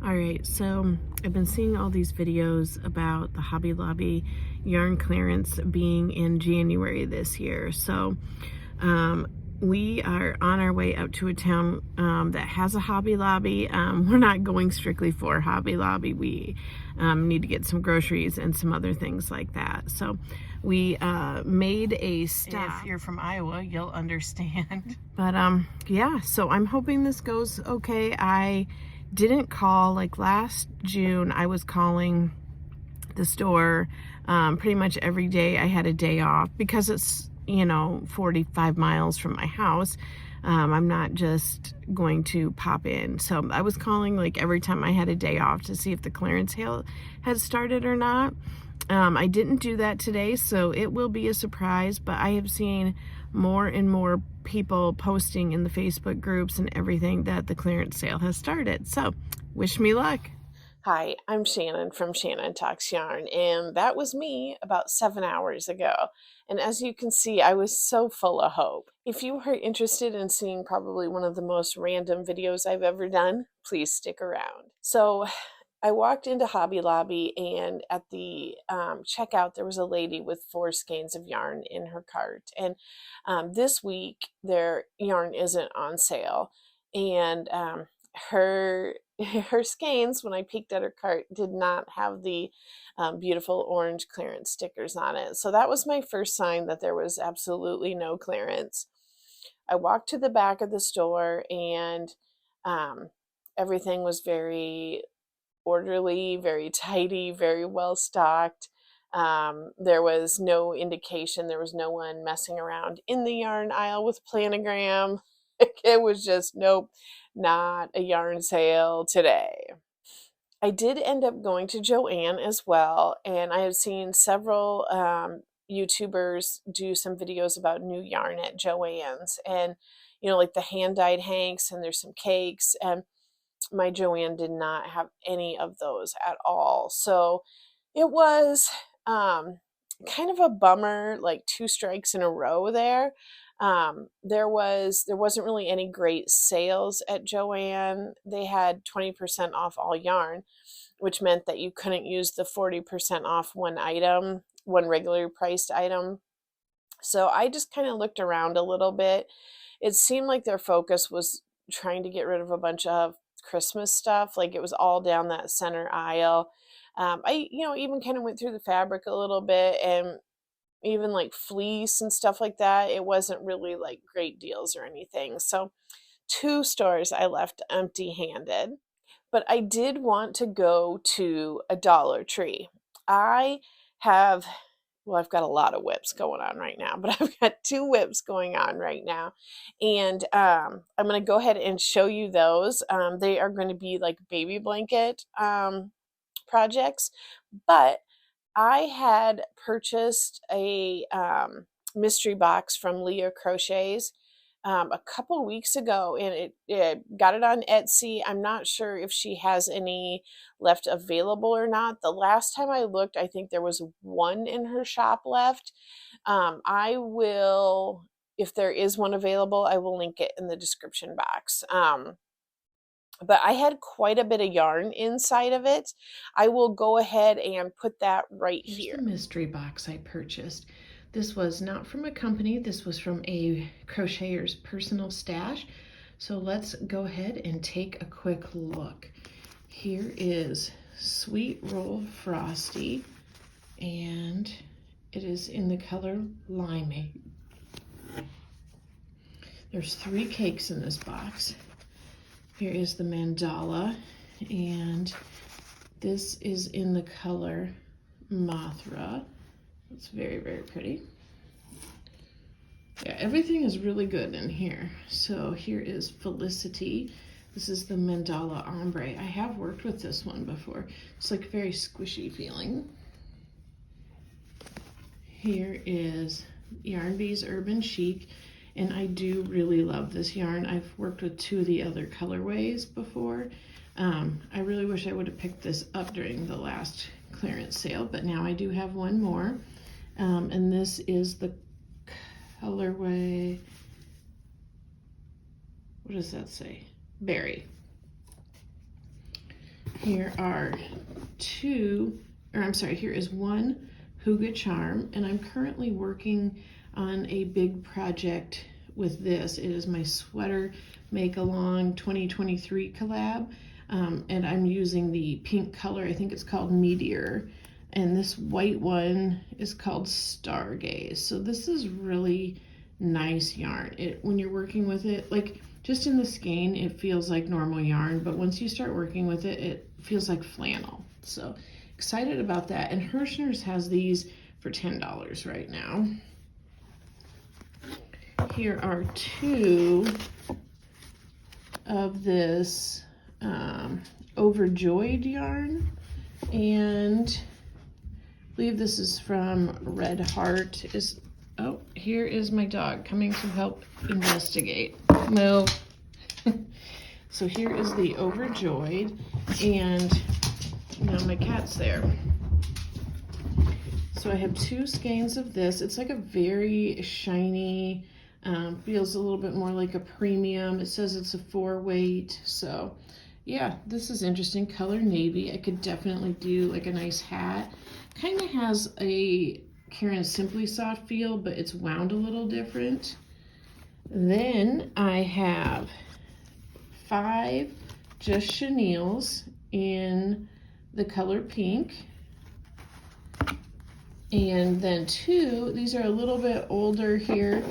All right, so I've been seeing all these videos about the Hobby Lobby yarn clearance being in January this year. So we are on our way up to a town that has a Hobby Lobby. We're not going strictly for Hobby Lobby. We need to get some groceries and some other things like that. So we made a stop. If you're from Iowa, you'll understand. But yeah, so I'm hoping this goes okay. I didn't call, like last June, I was calling the store pretty much every day. I had a day off because it's, 45 miles from my house. I'm not just going to pop in. So I was calling like every time I had a day off to see if the clearance sale had started or not. I didn't do that today, so it will be a surprise, but I have seen more and more people posting in the Facebook groups and everything that the clearance sale has started. So wish me luck. Hi, I'm Shannon from Shannon Talks Yarn, and that was me about 7 hours ago. And as you can see, I was so full of hope. If you are interested in seeing probably one of the most random videos I've ever done, please stick around. So I walked into Hobby Lobby, and at the checkout, there was a lady with 4 skeins of yarn in her cart. And this week, their yarn isn't on sale. And her skeins, when I peeked at her cart, did not have the beautiful orange clearance stickers on it. So that was my first sign that there was absolutely no clearance. I walked to the back of the store, and everything was very orderly, very tidy, very well stocked. There was no indication, there was no one messing around in the yarn aisle with planogram. It was just, nope, not a yarn sale today. I did end up going to Joann as well, and I have seen several YouTubers do some videos about new yarn at Joann's, and like the hand-dyed hanks, and there's some cakes, and my Joann did not have any of those at all. So it was kind of a bummer, like 2 strikes in a row there. There wasn't really any great sales at Joann. They had 20% off all yarn, which meant that you couldn't use the 40% off one item, one regular priced item. So I just kind of looked around a little bit. It seemed like their focus was trying to get rid of a bunch of Christmas stuff. Like it was all down that center aisle. I even kind of went through the fabric a little bit, and even like fleece and stuff like that. It wasn't really like great deals or anything. So 2 stores I left empty-handed. But I did want to go to a Dollar Tree. I have, well, I've got a lot of WIPs going on right now, but I've got 2 WIPs going on right now. And I'm going to go ahead and show you those. They are going to be like baby blanket projects, but I had purchased a mystery box from Leah Crochets a couple weeks ago, and it got it on Etsy. I'm not sure if she has any left available or not. The last time I looked, I think there was 1 in her shop left. I will, if there is one available, I will link it in the description box. But I had quite a bit of yarn inside of it. I will go ahead and put that right here. Here's the mystery box I purchased. This was not from a company. This was from a crocheter's personal stash. So let's go ahead and take a quick look. Here is Sweet Roll Frosty, and it is in the color Limeade. There's 3 cakes in this box. Here is the mandala, and this is in the color Mothra. It's very, very pretty. Yeah, everything is really good in here. So here is Felicity. This is the mandala ombre. I have worked with this one before. It's like very squishy feeling. Here is Yarn Bee's Urban Chic. And I do really love this yarn. I've worked with 2 of the other colorways before. I really wish I would have picked this up during the last clearance sale, but now I do have 1 more. And this is the colorway, what does that say? Berry. Here are here is one Huga charm, and I'm currently working on a big project with this. It is my sweater make along 2023 collab, and I'm using the pink color. I think it's called Meteor, and this white one is called Stargaze. So this is really nice yarn. When you're working with it, like just in the skein, it feels like normal yarn, but once you start working with it, it feels like flannel. So excited about that. And Hirschner's has these for $10 right now. Here are two of this Overjoyed yarn, and I believe this is from Red Heart. Oh, here is my dog coming to help investigate. Move. So here is the Overjoyed, and my cat's there. So I have two skeins of this. It's like a very shiny, feels a little bit more like a premium. It says it's a 4-weight. So yeah, this is interesting. Color navy. I could definitely do like a nice hat. Kind of has a Karen Simply Soft feel, but it's wound a little different. Then I have 5 Just Chenilles in the color pink. And then 2, these are a little bit older here,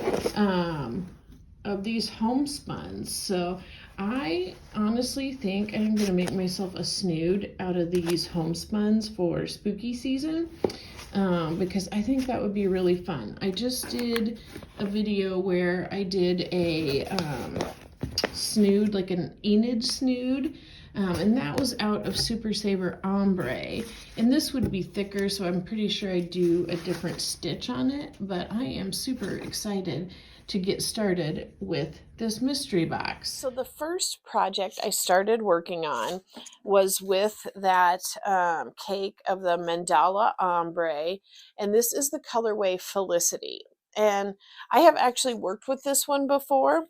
of these homespuns. So I honestly think I'm going to make myself a snood out of these homespuns for spooky season, because I think that would be really fun. I just did a video where I did a snood, like an Enid snood, and that was out of Super Saver Ombre, and this would be thicker, so I'm pretty sure I'd do a different stitch on it, but I am super excited to get started with this mystery box. So the first project I started working on was with that cake of the Mandala Ombre, and this is the colorway Felicity, and I have actually worked with this one before.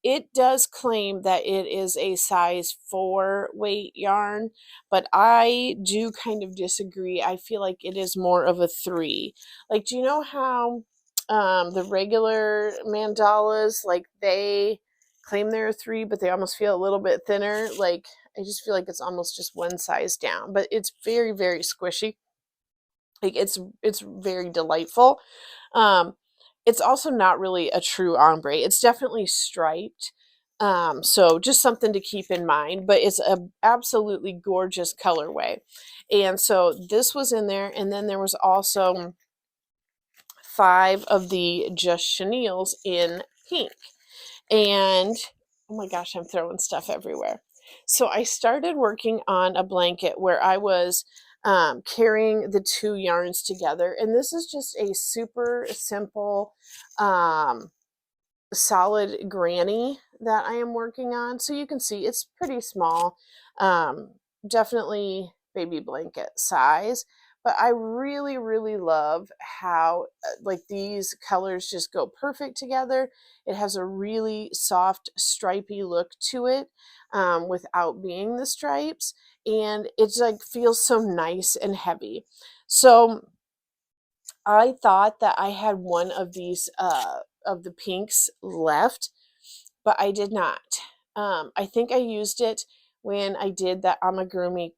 It does claim that it is a size 4 weight yarn, but I do kind of disagree. I feel like it is more of a 3. Like, do you know how the regular mandalas, like they claim they're a 3, but they almost feel a little bit thinner? Like, I just feel like it's almost just one size down, but it's very, very squishy. Like, it's very delightful. It's also not really a true ombre. It's definitely striped. So just something to keep in mind, but it's a absolutely gorgeous colorway. And so this was in there, and then there was also 5 of the Just Chenilles in pink. And oh my gosh, I'm throwing stuff everywhere. So I started working on a blanket where I was carrying the 2 yarns together, and this is just a super simple solid granny that I am working on. So you can see it's pretty small, definitely baby blanket size, but I really, really love how like these colors just go perfect together. It has a really soft stripy look to it, without being the stripes, and it's like feels so nice and heavy. So I thought that I had one of these of the pinks left, but I did not. I think I used it when I did that amigurumi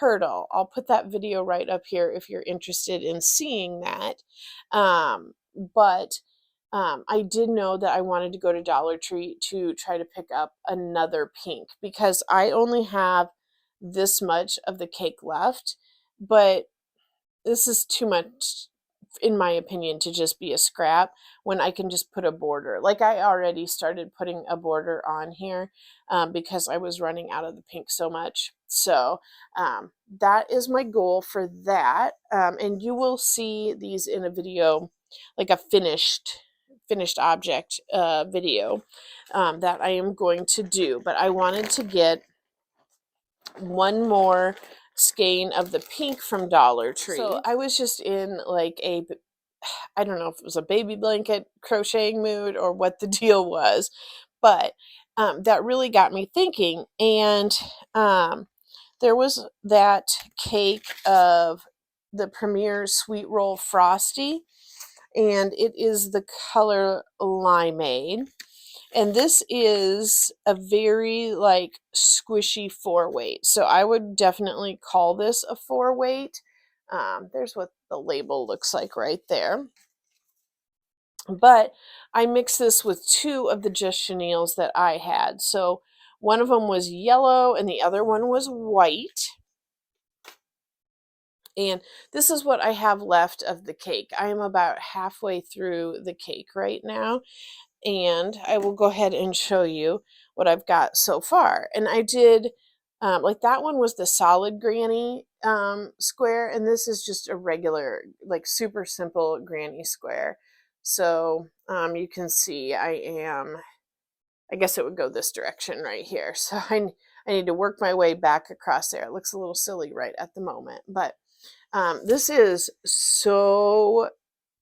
turtle. I'll put that video right up here if you're interested in seeing that. But I did know that I wanted to go to Dollar Tree to try to pick up another pink because I only have this much of the cake left, but this is too much, in my opinion, to just be a scrap when I can just put a border. Like I already started putting a border on here because I was running out of the pink so much. So that is my goal for that. And you will see these in a video, like a finished object video that I am going to do. But I wanted to get one more skein of the pink from Dollar Tree. So I was just in like I don't know if it was a baby blanket crocheting mood or what the deal was, but that really got me thinking. And there was that cake of the Premier Sweet Roll Frosty, and it is the color Limeade. And this is a very like squishy 4-weight. So I would definitely call this a 4-weight. There's what the label looks like right there. But I mixed this with 2 of the Just Chenilles that I had. So one of them was yellow and the other one was white. And this is what I have left of the cake. I am about halfway through the cake right now. And I will go ahead and show you what I've got so far. And I did, like that one was the solid granny square, and this is just a regular, like super simple granny square. So you can see I guess it would go this direction right here. So I need to work my way back across there. It looks a little silly right at the moment, but this is so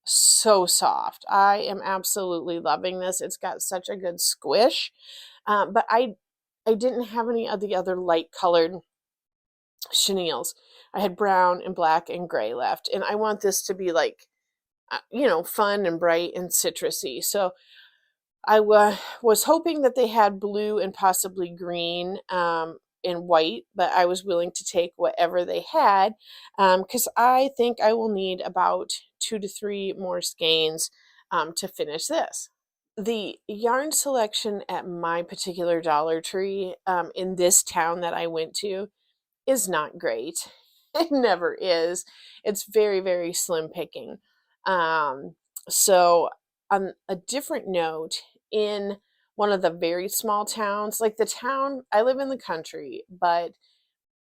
soft. I am absolutely loving this. It's got such a good squish. But I didn't have any of the other light colored chenilles. I had brown and black and gray left. And I want this to be like, fun and bright and citrusy. So I was hoping that they had blue and possibly green and white, but I was willing to take whatever they had because I think I will need about 2 to 3 more skeins to finish this. The yarn selection at my particular Dollar Tree in this town that I went to is not great. It never is. It's very, very slim picking. So on a different note, in one of the very small towns, like the town, I live in the country, but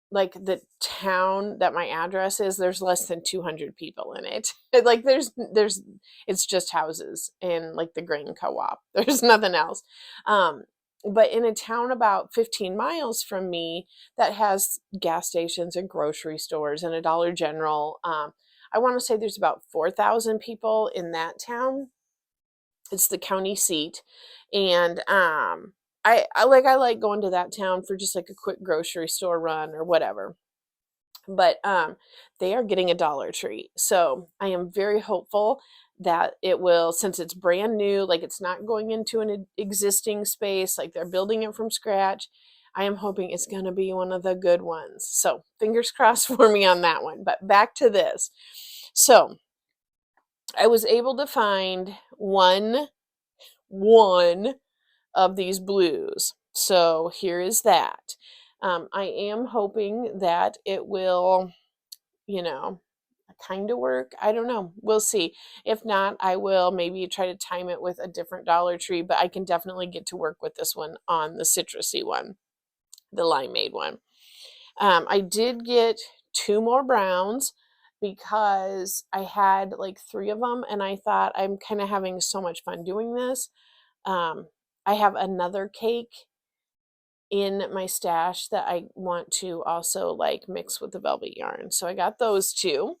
like the town that my address is, there's less than 200 people in it. Like there's it's just houses and like the grain co-op. There's nothing else. But in a town about 15 miles from me that has gas stations and grocery stores and a Dollar General, I want to say there's about 4,000 people in that town. It's the county seat, and I like going to that town for just like a quick grocery store run or whatever. But they are getting a Dollar Tree, so I am very hopeful that it will, since it's brand new, like it's not going into an existing space, like they're building it from scratch. I am hoping it's going to be one of the good ones. So fingers crossed for me on that one. But back to this. So I was able to find one of these blues. So here is that. I am hoping that it will, kind of work. I don't know. We'll see. If not, I will maybe try to time it with a different Dollar Tree, but I can definitely get to work with this one on the citrusy one, the limeade one. I did get 2 more browns because I had like 3 of them, and I thought I'm kind of having so much fun doing this. I have another cake in my stash that I want to also like mix with the velvet yarn. So I got those 2.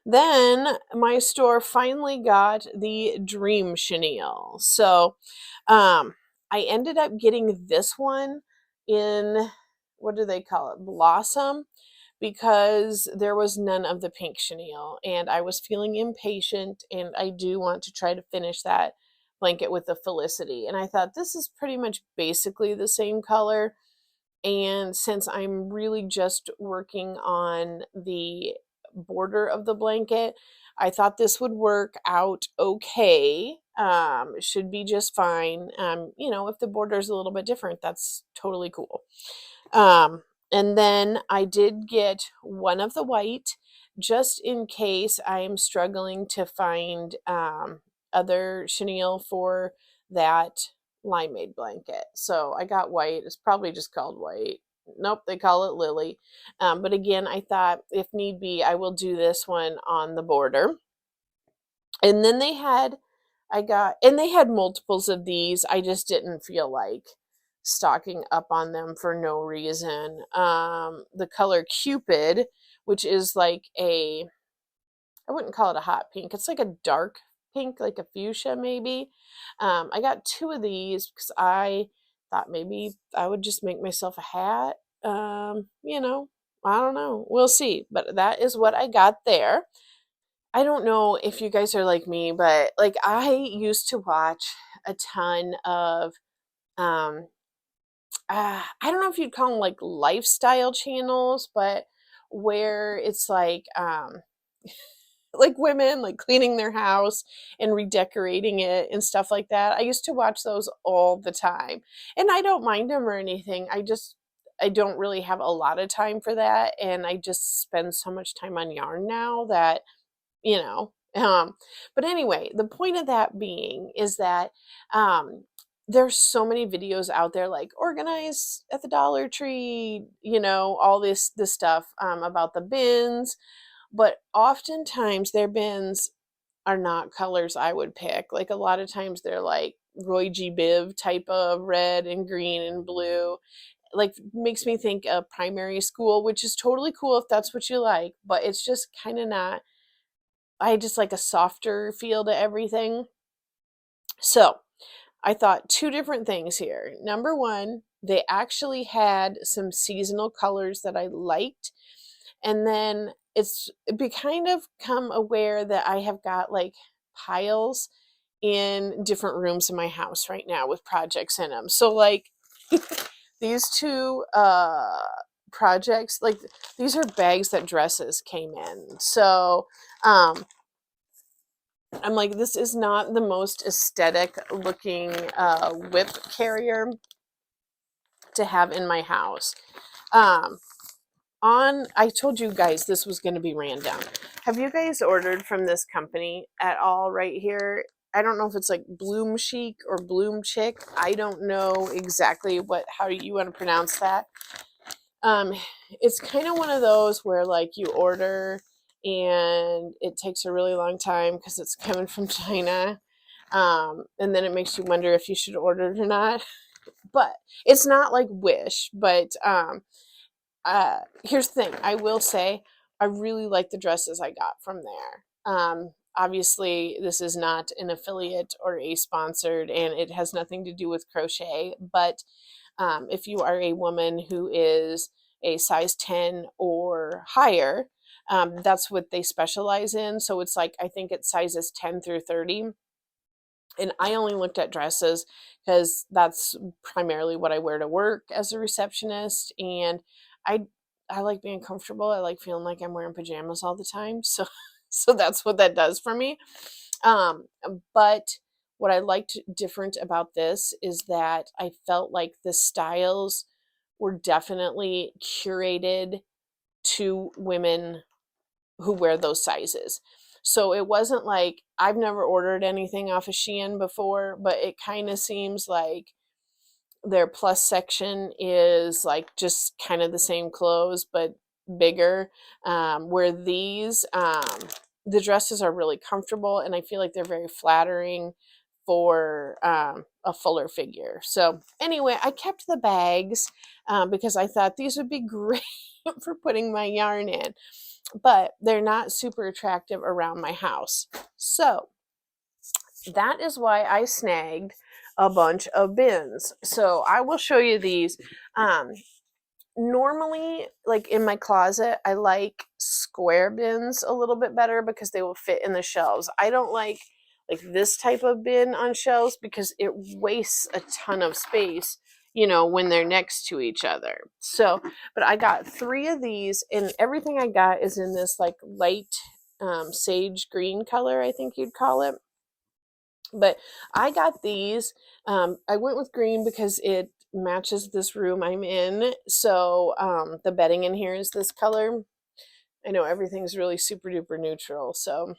Then my store finally got the Dream Chenille. So I ended up getting this one in, what do they call it? Blossom, because there was none of the pink chenille and I was feeling impatient, and I do want to try to finish that blanket with the Felicity. And I thought this is pretty much basically the same color. And since I'm really just working on the border of the blanket, I thought this would work out okay. Should be just fine. If the border is a little bit different, that's totally cool. And then I did get one of the white just in case I am struggling to find other chenille for that limeade blanket. So I got white. It's probably just called white. Nope, they call it lily. But again, I thought if need be, I will do this one on the border. And then they had multiples of these. I just didn't feel like stocking up on them for no reason. The color Cupid, which is like I wouldn't call it a hot pink. It's like a dark pink, like a fuchsia maybe. I got 2 of these because I thought maybe I would just make myself a hat you know, I don't know. We'll see. But that is what I got there. I don't know if you guys are like me, but like I used to watch a ton of I don't know if you'd call them like lifestyle channels, but where it's like women like cleaning their house and redecorating it and stuff like that. I used to watch those all the time. And I don't mind them or anything. I don't really have a lot of time for that, and I just spend so much time on yarn now that, you know, but anyway, the point of that being is that there's so many videos out there like organize at the Dollar Tree, all this stuff about the bins, but oftentimes their bins are not colors I would pick. Like a lot of times they're like Roy G. Biv type of red and green and blue. Like makes me think of primary school, which is totally cool if that's what you like, but it's just kind of not. I just like a softer feel to everything. So I thought two different things here. Number one, they actually had some seasonal colors that I liked. And then it's be kind of come aware that I have got like piles in different rooms in my house right now with projects in them. So like these two projects, like these are bags that dresses came in. So I'm like, this is not the most aesthetic looking WIP carrier to have in my house. I told you guys this was going to be ran down. Have you guys ordered from this company at all right here? I don't know if it's like Bloom Chic or Bloom Chick. I don't know exactly how you want to pronounce that. It's kind of one of those where like you order and it takes a really long time because it's coming from China. And then it makes you wonder if you should order it or not. But it's not like Wish, but here's the thing. I will say I really like the dresses I got from there. Obviously, this is not an affiliate or a sponsored, and it has nothing to do with crochet. But if you are a woman who is a size 10 or higher, that's what they specialize in. So it's like, I think it's sizes 10 through 30. And I only looked at dresses because that's primarily what I wear to work as a receptionist. And I I like being comfortable. I like feeling like I'm wearing pajamas all the time. So so that's what that does for me. Um, but what I liked different about this is that I felt like the styles were definitely curated to women who wear those sizes. So it wasn't like I've never ordered anything off of Shein before, but it kind of seems like their plus section is like just kind of the same clothes but bigger. Where the dresses are really comfortable and I feel like they're very flattering for a fuller figure. So anyway, I kept the bags because I thought these would be great for putting my yarn in, but they're not super attractive around my house. So that is why I snagged a bunch of bins. So I will show you these. Normally, like in my closet, I like square bins a little bit better because they will fit in the shelves. I don't like this type of bin on shelves because it wastes a ton of space, when they're next to each other. So, but I got 3 of these, and everything I got is in this like light sage green color, I think you'd call it. But I got these. I went with green because it matches this room I'm in. So the bedding in here is this color. I know everything's really super duper neutral. So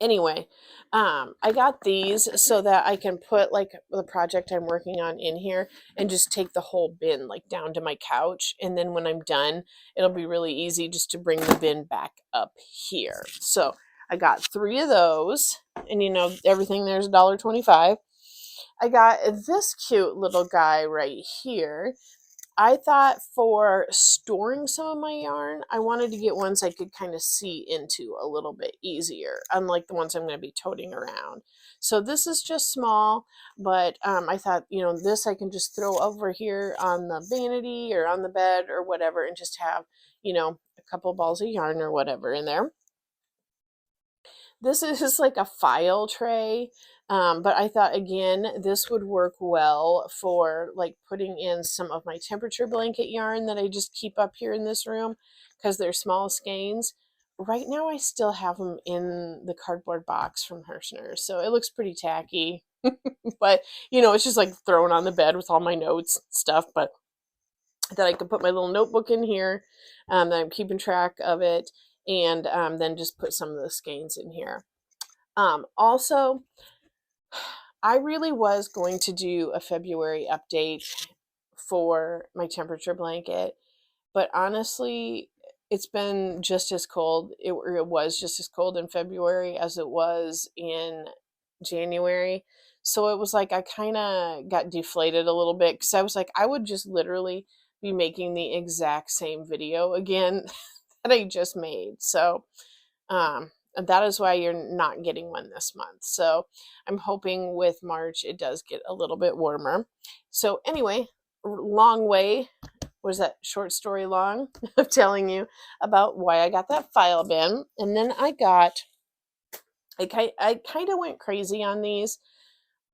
anyway, I got these so that I can put like the project I'm working on in here and just take the whole bin like down to my couch. And then when I'm done, it'll be really easy just to bring the bin back up here. So I got 3 of those, and everything there's $1.25. I got this cute little guy right here. I thought for storing some of my yarn, I wanted to get ones I could kind of see into a little bit easier, unlike the ones I'm going to be toting around. So this is just small, but I thought, this I can just throw over here on the vanity or on the bed or whatever and just have, a couple balls of yarn or whatever in there. This is just like a file tray, but I thought, again, this would work well for like putting in some of my temperature blanket yarn that I just keep up here in this room because they're small skeins. Right now I still have them in the cardboard box from Hirschner's, so it looks pretty tacky. But, it's just like thrown on the bed with all my notes and stuff, but that I could put my little notebook in here, that I'm keeping track of it, and then just put some of the skeins in here. Also, I really was going to do a February update for my temperature blanket, but honestly, it's been just as cold. It was just as cold in February as it was in January. So it was like I kind of got deflated a little bit because I was like, I would just literally be making the exact same video again that I just made. So and that is why you're not getting one this month. So I'm hoping with March it does get a little bit warmer. So anyway, long way, was that short story long of telling you about why I got that file bin. And then I kind of went crazy on these,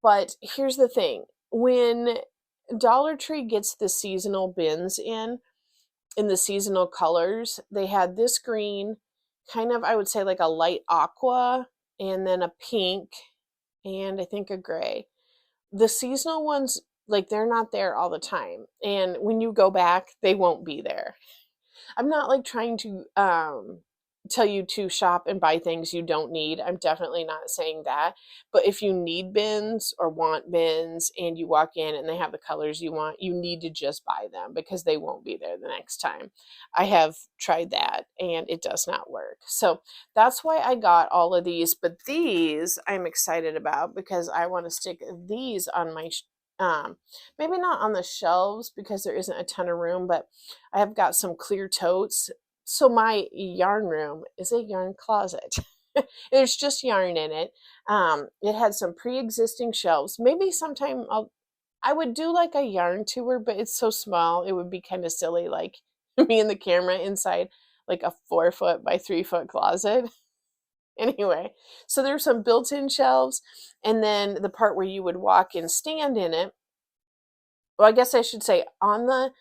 but here's the thing. When Dollar Tree gets the seasonal bins in the seasonal colors, they had this green, kind of, I would say like a light aqua, and then a pink, and I think a gray. The seasonal ones, like, they're not there all the time. And when you go back, they won't be there. I'm not like trying to tell you to shop and buy things you don't need. I'm definitely not saying that. But if you need bins or want bins and you walk in and they have the colors you want, you need to just buy them because they won't be there the next time. I have tried that and it does not work. So that's why I got all of these. But these I'm excited about because I want to stick these on my maybe not on the shelves because there isn't a ton of room, but I have got some clear totes. So my yarn room is a yarn closet. There's just yarn in it. It had some pre-existing shelves. Maybe sometime I would do like a yarn tour, but it's so small. It would be kind of silly, like me and the camera inside like a 4-foot by 3-foot closet. Anyway, so there's some built-in shelves, and then the part where you would walk and stand in it. Well, I guess I should say on the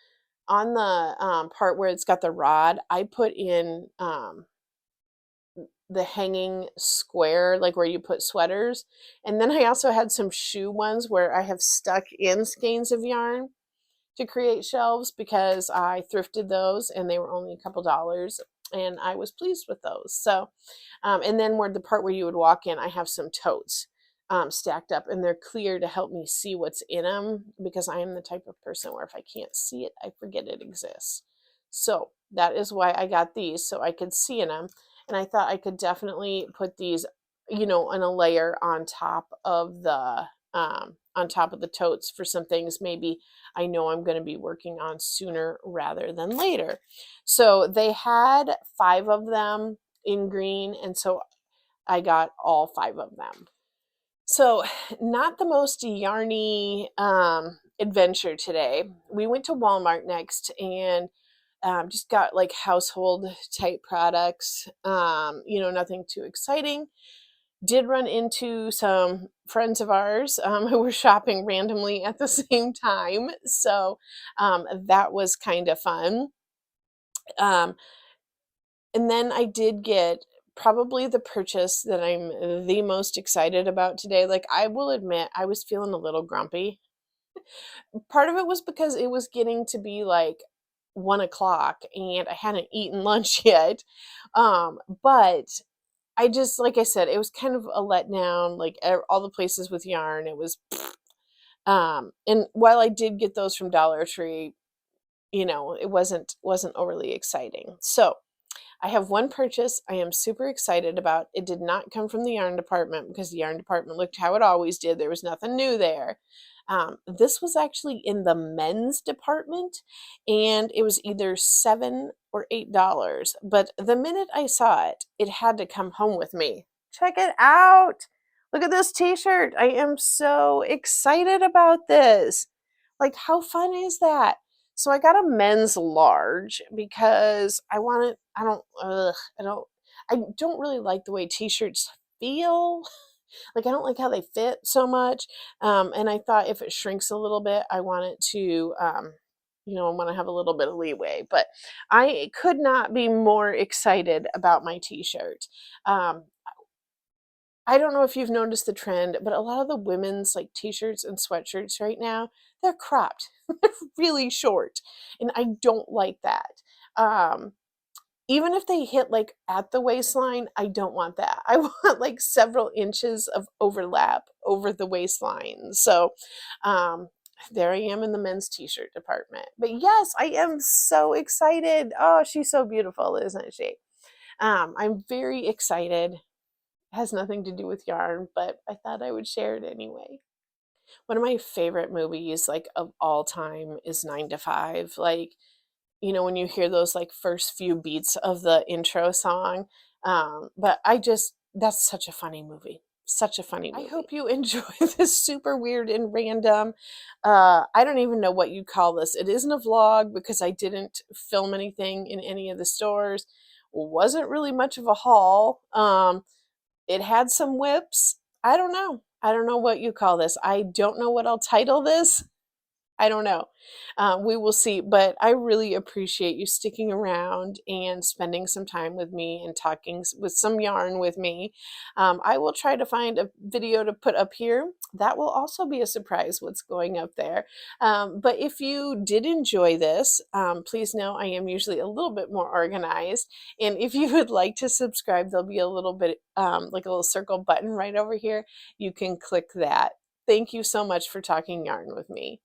part where it's got the rod, I put in the hanging square, like where you put sweaters. And then I also had some shoe ones where I have stuck in skeins of yarn to create shelves because I thrifted those and they were only a couple dollars and I was pleased with those. So, and then where the part where you would walk in, I have some totes stacked up and they're clear to help me see what's in them because I am the type of person where if I can't see it, I forget it exists. So that is why I got these, so I could see in them. And I thought I could definitely put these, in a layer on top of the totes for some things maybe I know I'm going to be working on sooner rather than later. So they had 5 of them in green, and so I got all 5 of them. So not the most yarny adventure today. We went to Walmart next and just got like household type products, nothing too exciting. Did run into some friends of ours who were shopping randomly at the same time. So that was kind of fun. And then I did get probably the purchase that I'm the most excited about today. Like, I will admit, I was feeling a little grumpy. Part of it was because it was getting to be like 1 o'clock and I hadn't eaten lunch yet. But I just, like I said, it was kind of a letdown. Like all the places with yarn, it was, and while I did get those from Dollar Tree, it wasn't overly exciting. So I have one purchase I am super excited about. It did not come from the yarn department because the yarn department looked how it always did. There was nothing new there. This was actually in the men's department, and it was either $7 or $8. But the minute I saw it, it had to come home with me. Check it out. Look at this t-shirt. I am so excited about this. Like, how fun is that? So I got a men's large because I don't really like the way t-shirts feel. Like, I don't like how they fit so much. And I thought if it shrinks a little bit, I want it to, I want to have a little bit of leeway. But I could not be more excited about my t-shirt. I don't know if you've noticed the trend, but a lot of the women's like t-shirts and sweatshirts right now, they're cropped. They're really short. And I don't like that. Even if they hit like at the waistline, I don't want that. I want like several inches of overlap over the waistline. So there I am in the men's t-shirt department. But yes, I am so excited. Oh, she's so beautiful, isn't she? I'm very excited. It has nothing to do with yarn, but I thought I would share it anyway. One of my favorite movies, like of all time, is 9 to 5. Like, when you hear those like first few beats of the intro song. But that's such a funny movie. Such a funny movie. I hope you enjoy this super weird and random. I don't even know what you call this. It isn't a vlog because I didn't film anything in any of the stores. Wasn't really much of a haul. It had some whips. I don't know. I don't know what you call this. I don't know what I'll title this. I don't know. We will see. But I really appreciate you sticking around and spending some time with me and talking with some yarn with me. I will try to find a video to put up here. That will also be a surprise what's going up there. But if you did enjoy this, please know I am usually a little bit more organized. And if you would like to subscribe, there'll be a little bit like a little circle button right over here. You can click that. Thank you so much for talking yarn with me.